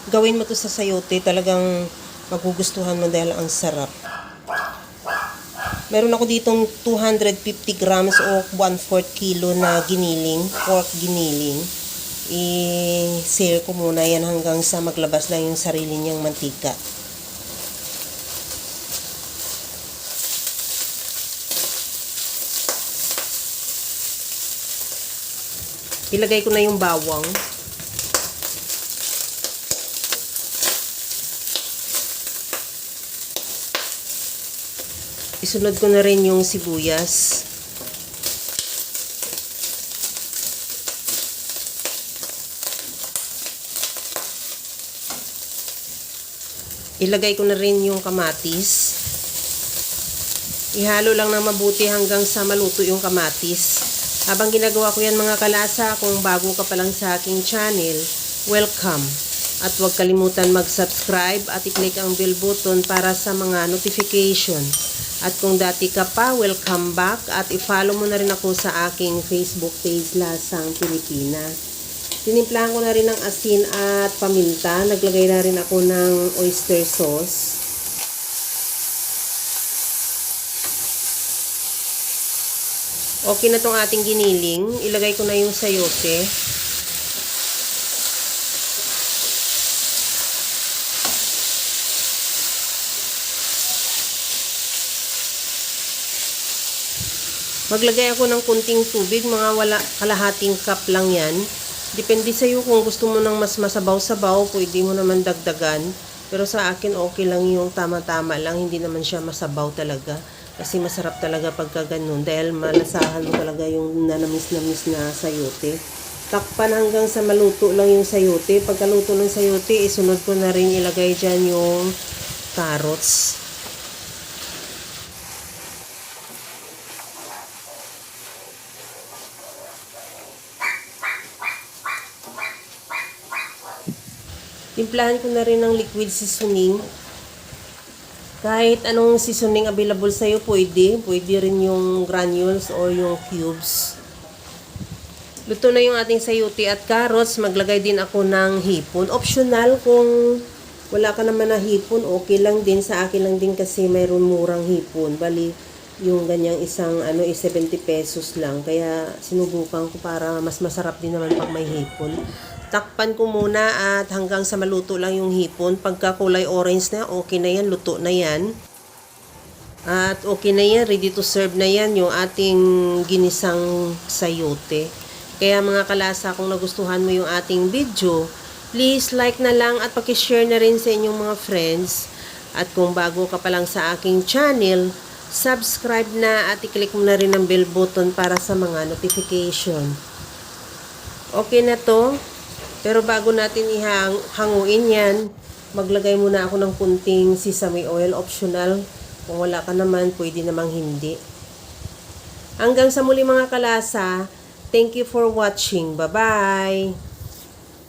gawin mo to sa sayote, talagang magugustuhan mo dahil ang sarap. Meron ako ditong 250 grams o 1/4 kilo na giniling, pork giniling. I-sear ko muna yan hanggang sa maglabas lang yung sarili niyang mantika. Ilagay ko na yung bawang. Isunod ko na rin yung sibuyas. Ilagay ko na rin yung kamatis. Ihalo lang ng mabuti hanggang sa maluto yung kamatis. Habang ginagawa ko yan mga kalasa, kung bago ka pa lang sa aking channel, welcome. At huwag kalimutan mag-subscribe at i-click ang bell button para sa mga notification. At kung dati ka pa, welcome back at i-follow mo na rin ako sa aking Facebook page, Lasang Pilipinas. Tinimplahan ko na rin ng asin at paminta. Naglagay na rin ako ng oyster sauce. Okay na tong ating giniling. Ilagay ko na yung sayote. Maglagay ako ng kunting tubig, mga kalahating cup lang yan. Depende sa iyo kung gusto mo ng mas masabaw-sabaw, pwede mo naman dagdagan. Pero sa akin okay lang yung tama-tama lang, hindi naman siya masabaw talaga. Kasi masarap talaga pagka ganun dahil malasahan mo talaga yung nanamis-namis na sayote. Takpan hanggang sa maluto lang yung sayote. Pagkaluto ng sayote, isunod ko na rin ilagay dyan yung carrots. Timplahan ko na rin ng liquid seasoning. Kahit anong seasoning available sa'yo, pwede. Pwede rin yung granules or yung cubes. Luto na yung ating sayote at carrots. Maglagay din ako ng hipon. Optional kung wala ka naman na hipon, okay lang din. Sa akin lang din kasi mayroon murang hipon. Bali, yung ganyang isang is 70 pesos lang. Kaya sinubukan ko para mas masarap din naman pag may hipon. Takpan ko muna at hanggang sa maluto lang yung hipon. Pagka kulay orange na, okay na yan, luto na yan. At okay na yan, ready to serve na yan yung ating ginisang sayote. Kaya mga kalasa, kung nagustuhan mo yung ating video, please like na lang at pakishare na rin sa inyong mga friends. At kung bago ka pa lang sa aking channel, subscribe na at i-click mo na rin ang bell button para sa mga notification. Okay na to. Pero bago natin ihanguin yan, maglagay muna ako ng kunting sesame oil, optional. Kung wala ka naman, pwede namang hindi. Hanggang sa muli mga kalasa, thank you for watching. Bye-bye!